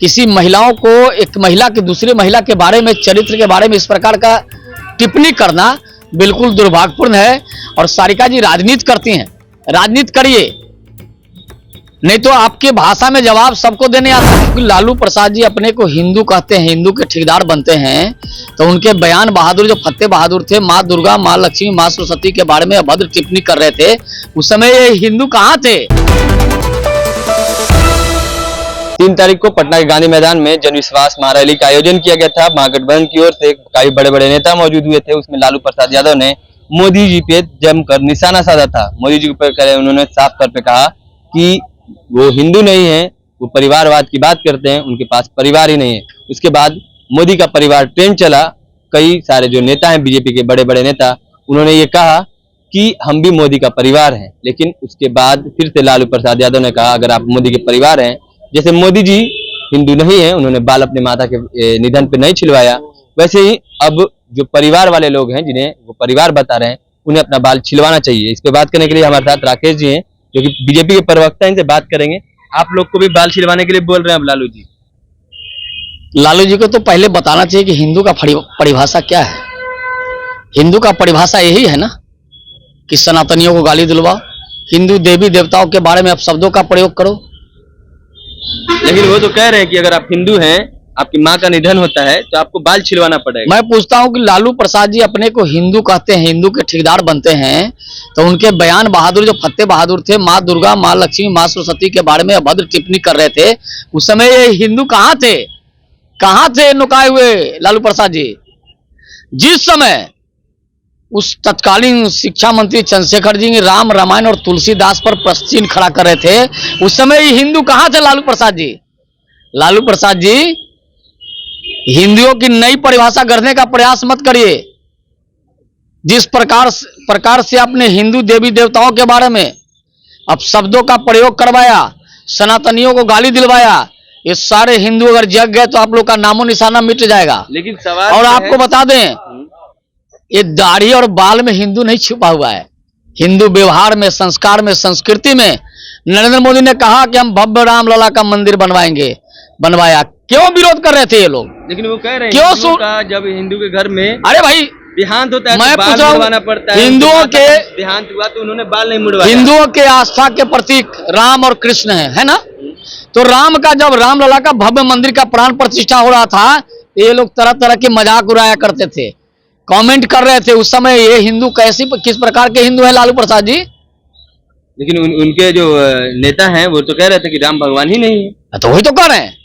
किसी महिलाओं को, एक महिला की दूसरी महिला के बारे में, चरित्र के बारे में इस प्रकार का टिप्पणी करना बिल्कुल दुर्भाग्यपूर्ण है। और सारिका जी राजनीति करती हैं, राजनीति करिए, नहीं तो आपके भाषा में जवाब सबको देने आता है। लालू प्रसाद जी अपने को हिंदू कहते हैं, हिंदू के ठेकेदार बनते हैं, तो उनके बयान बहादुर जो फतेह बहादुर थे, माँ दुर्गा, माँ लक्ष्मी, माँ सरस्वती के बारे में अभद्र टिप्पणी कर रहे थे, उस समय ये हिंदू कहाँ थे? 3 तारीख को पटना के गांधी मैदान में जनविश्वास महारैली का आयोजन किया गया था। महागठबंधन की ओर से काफी बड़े बड़े नेता मौजूद हुए थे। उसमें लालू प्रसाद यादव ने मोदी जी पे जमकर निशाना साधा था। मोदी जी पर उन्होंने साफ तौर पे कहा कि वो हिंदू नहीं है, वो परिवारवाद की बात करते हैं, उनके पास परिवार ही नहीं है। उसके बाद मोदी का परिवार ट्रेंड चला। कई सारे जो नेता हैं बीजेपी के बड़े बड़े नेता, उन्होंने ये कहा कि हम भी मोदी का परिवार हैं। लेकिन उसके बाद फिर से लालू प्रसाद यादव ने कहा अगर आप मोदी के परिवार हैं, जैसे मोदी जी हिंदू नहीं है, उन्होंने बाल अपने माता के निधन पे नहीं छिलवाया, वैसे ही अब जो परिवार वाले लोग हैं, जिन्हें वो परिवार बता रहे हैं, उन्हें अपना बाल छिलवाना चाहिए। इस पे बात करने के लिए हमारे साथ राकेश जी हैं, जो कि बीजेपी के प्रवक्ता हैं, इनसे बात करेंगे। आप लोग को भी बाल छिलवाने के लिए बोल रहे हैं अब लालू जी? लालू जी को तो पहले बताना चाहिए कि हिंदू का परिभाषा क्या है। हिंदू का परिभाषा यही है ना कि सनातनियों को गाली दिलवाओ, हिंदू देवी देवताओं के बारे में आप शब्दों का प्रयोग करो। लेकिन वो तो कह रहे हैं कि अगर आप हिंदू हैं, आपकी माँ का निधन होता है, तो आपको बाल छिलवाना पड़ेगा। मैं पूछता हूं कि लालू प्रसाद जी अपने को हिंदू कहते हैं, हिंदू के ठेकेदार बनते हैं, तो उनके बयान बहादुर जो फतेह बहादुर थे, माँ दुर्गा, माँ लक्ष्मी, माँ सरस्वती के बारे में अभद्र टिप्पणी कर रहे थे, उस समय ये हिंदू कहाँ थे? कहाँ थे नुकाए हुए लालू प्रसाद जी? जिस समय उस तत्कालीन शिक्षा मंत्री चंद्रशेखर जी राम, रामायण और तुलसीदास पर प्रश्न चिन्ह खड़ा कर रहे थे, उस समय ये हिंदू कहाँ थे लालू प्रसाद जी? लालू प्रसाद जी हिंदुओं की नई परिभाषा गढ़ने का प्रयास मत करिए। जिस प्रकार से आपने हिंदू देवी देवताओं के बारे में अब शब्दों का प्रयोग करवाया, सनातनियों को गाली दिलवाया, ये सारे हिंदू अगर जग गए तो आप लोग का नामो निशाना मिट जाएगा। लेकिन सवाल और आपको बता दें, ये दाढ़ी और बाल में हिंदू नहीं छुपा हुआ है। हिंदू व्यवहार में, संस्कार में, संस्कृति में नरेंद्र मोदी ने कहा कि हम भव्य रामलला का मंदिर बनवाएंगे, बनवाया। क्यों विरोध कर रहे थे ये लोग? लेकिन वो कह रहे हैं क्यों का जब हिंदू के घर में, अरे भाई देहांत होता है मैं तो बाल मुड़वाना पड़ता है। हिंदुओं के देहांत हुआ तो उन्होंने बाल नहीं मुड़वाया। हिंदुओं के आस्था के प्रतीक राम और कृष्ण है ना? तो राम का जब रामलला का भव्य मंदिर का प्राण प्रतिष्ठा हो रहा था, ये लोग तरह तरह के मजाक उड़ाया करते थे, कमेंट कर रहे थे। उस समय ये हिंदू किस प्रकार के हिंदू है लालू प्रसाद जी? लेकिन उनके जो नेता हैं वो तो कह रहे थे कि राम भगवान ही नहीं है। तो वही तो कह रहे हैं,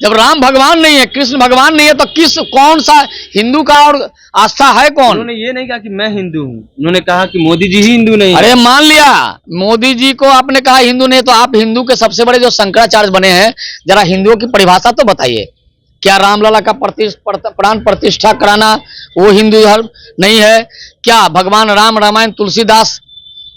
जब राम भगवान नहीं है, कृष्ण भगवान नहीं है, तो कौन सा हिंदू का और आस्था है कौन? उन्होंने ये नहीं कहा कि मैं हिंदू हूँ, उन्होंने कहा कि मोदी जी ही हिंदू नहीं है। अरे मान लिया मोदी जी को आपने कहा हिंदू नहीं, तो आप हिंदू के सबसे बड़े जो शंकराचार्य बने हैं, जरा हिंदुओं की परिभाषा तो बताइए। क्या रामलला का प्राण प्रतिष्ठा कराना वो हिंदू धर्म नहीं है? क्या भगवान राम, रामायण, तुलसीदास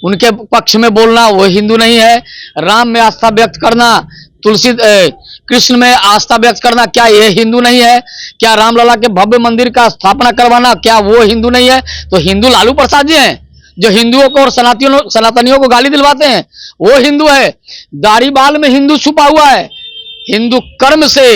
उनके पक्ष में बोलना वो हिंदू नहीं है? राम में आस्था व्यक्त करना, कृष्ण में आस्था व्यक्त करना, क्या ये हिंदू नहीं है? क्या रामलला के भव्य मंदिर का स्थापना करवाना, क्या वो हिंदू नहीं है? तो हिंदू लालू प्रसाद जी हैं, जो हिंदुओं को और सनातनियों को गाली दिलवाते हैं, वो हिंदू है। दाढ़ी बाल में हिंदू छुपा हुआ है। हिंदू कर्म से,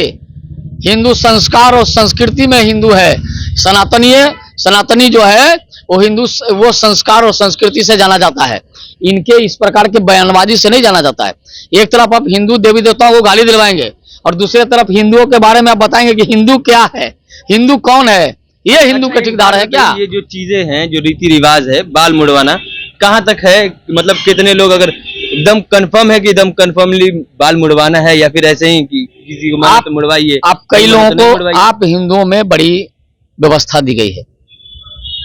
हिंदू संस्कार और संस्कृति में हिंदू है। सनातनी जो है वो हिंदू, वो संस्कार और संस्कृति से जाना जाता है। इनके इस प्रकार के बयानबाजी से नहीं जाना जाता है। एक तरफ आप हिंदू देवी देवताओं को गाली दिलवाएंगे और दूसरी तरफ हिंदुओं के बारे में आप बताएंगे कि हिंदू क्या है, हिंदू कौन है, ये हिंदू के ठेकेदार है क्या? ये जो चीजें हैं, जो रीति रिवाज है, बाल मुड़वाना कहाँ तक है? मतलब कितने लोग अगर एकदम कंफर्म है कि एकदम कंफर्मली बाल मुड़वाना है, या फिर ऐसे ही कि किसी को माने तो मुड़वाइए? आप कई लोगों को, आप हिंदुओं में बड़ी व्यवस्था दी गई है।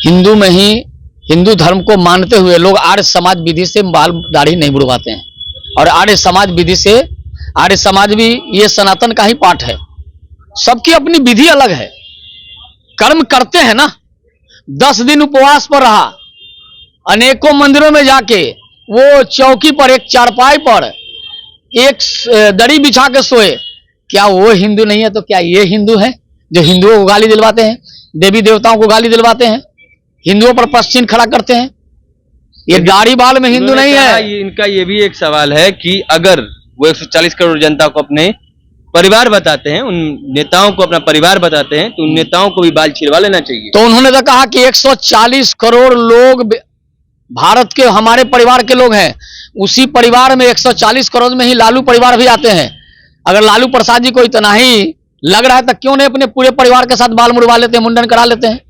हिंदू में ही, हिंदू धर्म को मानते हुए लोग आर्य समाज विधि से बाल दाढ़ी नहीं मुड़वाते हैं। और आर्य समाज विधि से, आर्य समाज भी ये सनातन का ही पाठ है। सबकी अपनी विधि अलग है, कर्म करते हैं ना। 10 दिन उपवास पर रहा, अनेकों मंदिरों में जाके वो चौकी पर, एक चारपाई पर एक दरी बिछा के सोए, क्या वो हिंदू नहीं है? तो क्या ये हिंदू है जो हिंदुओं को गाली दिलवाते हैं, देवी देवताओं को गाली दिलवाते हैं, हिंदुओं पर प्रश्न चिन्ह खड़ा करते हैं? ये दाढ़ी बाल में हिंदू नहीं है। इनका ये भी एक सवाल है कि अगर वो 140 करोड़ जनता को अपने परिवार बताते हैं, उन नेताओं को अपना परिवार बताते हैं, तो उन नेताओं को भी बाल छिड़वा लेना चाहिए। तो उन्होंने तो कहा कि 140 करोड़ लोग भारत के हमारे परिवार के लोग हैं। उसी परिवार में 140 करोड़ में ही लालू परिवार भी आते हैं। अगर लालू प्रसाद जी को इतना ही लग रहा है तो क्यों नहीं अपने पूरे परिवार के साथ बाल मुड़वा लेते हैं, मुंडन करा लेते हैं।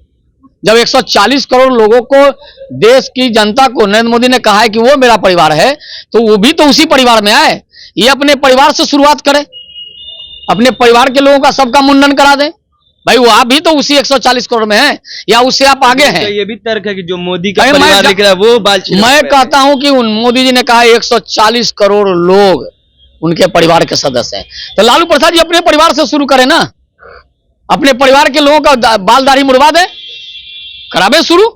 जब 140 करोड़ लोगों को, देश की जनता को नरेंद्र मोदी ने कहा है कि वो मेरा परिवार है, तो वो भी तो उसी परिवार में आए। ये अपने परिवार से शुरुआत करे, अपने परिवार के लोगों का सबका मुंडन करा दें। भाई वो आप भी तो उसी 140 करोड़ में हैं, या उससे आप आगे हैं। ये भी तर्क है कि जो मोदी का परिवार दिख रहा है वो बाल छिड़वा। मैं कहता हूं कि मोदी जी ने कहा 140 करोड़ लोग उनके परिवार के सदस्य हैं, तो लालू प्रसाद जी अपने परिवार से शुरू करें ना। अपने परिवार के लोगों का बाल दाढ़ी मुड़वा दें, करावे शुरू।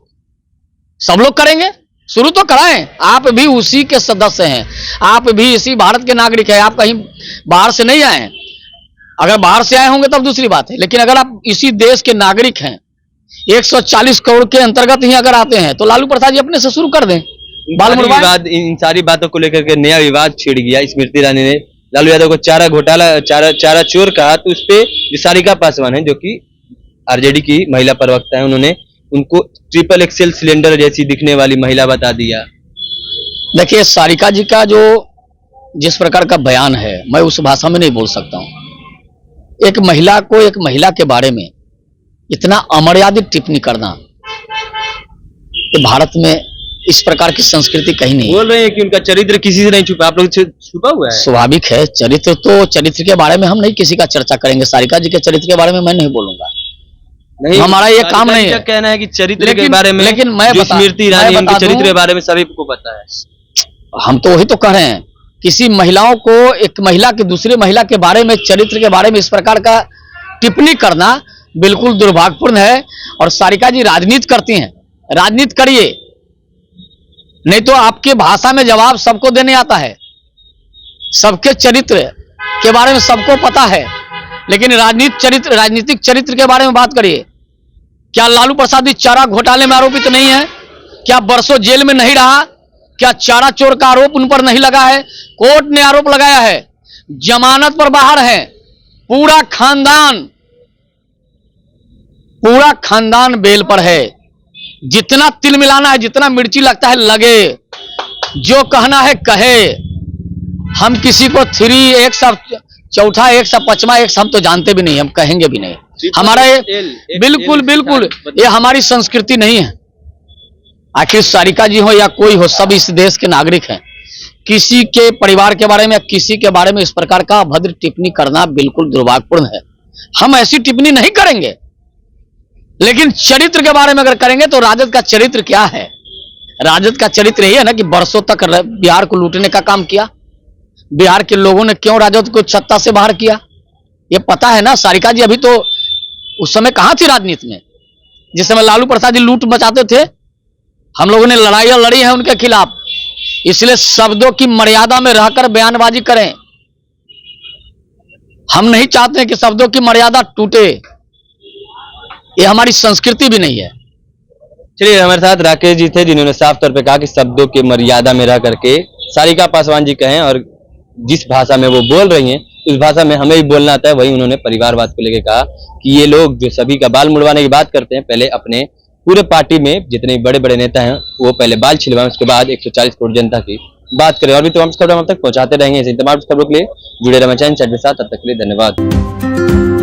सब लोग करेंगे, शुरू तो कराएं। आप भी उसी के सदस्य हैं, आप भी इसी भारत के नागरिक हैं, आप कहीं बाहर से नहीं आए हैं। अगर बाहर से आए होंगे तब दूसरी बात है, लेकिन अगर आप इसी देश के नागरिक हैं, 140 करोड़ के अंतर्गत ही अगर आते हैं, तो लालू प्रसाद जी अपने से शुरू कर दें बाल मुड़वाएं। इन सारी बातों को लेकर के नया विवाद छिड़ गया। स्मृति ईरानी ने लालू यादव को चारा घोटाला, चारा चोर कहा, तो उस पे जो सारिका पासवान है, जो कि आरजेडी की महिला प्रवक्ता है, उन्होंने उनको ट्रिपल एक्सेल सिलेंडर जैसी दिखने वाली महिला बता दिया। देखिए, सारिका जी का जो जिस प्रकार का बयान है, मैं उस भाषा में नहीं बोल सकता हूं। एक महिला को, एक महिला के बारे में इतना अमर्यादित टिप्पणी करना, ये भारत में इस प्रकार की संस्कृति कहीं नहीं। बोल रहे हैं कि उनका चरित्र किसी से नहीं छुपा, आप लोग छुपा हुआ है। स्वाभाविक है, चरित्र के बारे में हम नहीं किसी का चर्चा करेंगे। सारिका जी के चरित्र के बारे में मैं नहीं बोलूंगा, नहीं, हमारा ये काम नहीं है। कहना है कि चरित्र के बारे में, लेकिन मैं स्मृति ईरानी उनके चरित्र के बारे में सभी को पता है। हम तो वही तो कह रहे हैं, किसी महिलाओं को, एक महिला की दूसरी महिला के बारे में, चरित्र के बारे में इस प्रकार का टिप्पणी करना बिल्कुल दुर्भाग्यपूर्ण है। और सारिका जी राजनीति करती हैं, राजनीति करिए, नहीं तो आपके भाषा में जवाब सबको देने आता है। सबके चरित्र के बारे में सबको पता है, लेकिन राजनीतिक चरित्र के बारे में बात करिए। क्या लालू प्रसाद जी चारा घोटाले में आरोपित नहीं है? क्या बरसों जेल में नहीं रहा? क्या चारा चोर का आरोप उन पर नहीं लगा है? कोर्ट ने आरोप लगाया है, जमानत पर बाहर है। पूरा खानदान बेल पर है। जितना तिल मिलाना है, जितना मिर्ची लगता है लगे, जो कहना है कहे। हम किसी को 3 एक सब चौथा, एक सब पचमा, एक हम तो जानते भी नहीं, हम कहेंगे भी नहीं। हमारा ये बिल्कुल ये हमारी संस्कृति नहीं है। आखिर सारिका जी हो या कोई हो, सब इस देश के नागरिक हैं। किसी के परिवार के बारे में, किसी के बारे में इस प्रकार का अभद्र टिप्पणी करना बिल्कुल दुर्भाग्यपूर्ण है। हम ऐसी टिप्पणी नहीं करेंगे, लेकिन चरित्र के बारे में अगर करेंगे तो राजद का चरित्र क्या है? राजद का चरित्र यही है ना कि बरसों तक बिहार को लूटने का काम किया। बिहार के लोगों ने क्यों राजद को सत्ता से बाहर किया, ये पता है ना। सारिका जी अभी तो उस समय कहां थी राजनीति में, जिस समय लालू प्रसाद जी लूट मचाते थे। हम लोगों ने लड़ाइयां लड़ी हैं उनके खिलाफ। इसलिए शब्दों की मर्यादा में रहकर बयानबाजी करें। हम नहीं चाहते हैं कि शब्दों की मर्यादा टूटे, ये हमारी संस्कृति भी नहीं है। चलिए, हमारे साथ राकेश जी थे, जिन्होंने साफ तौर पे कहा कि शब्दों की मर्यादा में रह करके सारिका पासवान जी कहें, और जिस भाषा में वो बोल रही हैं उस भाषा में हमें भी बोलना आता है। वही उन्होंने परिवारवाद को लेकर कहा कि ये लोग जो सभी का बाल मुड़वाने की बात करते हैं, पहले अपने पूरे पार्टी में जितने बड़े बड़े नेता हैं वो पहले बाल छिलवाएं, उसके बाद 140 करोड़ जनता की बात करें। और भी तमाम खबरें हम तक पहुंचाते रहेंगे। इसी तमाम खबरों के लिए जुड़े रहें चैनल के साथ। तब तक के लिए धन्यवाद।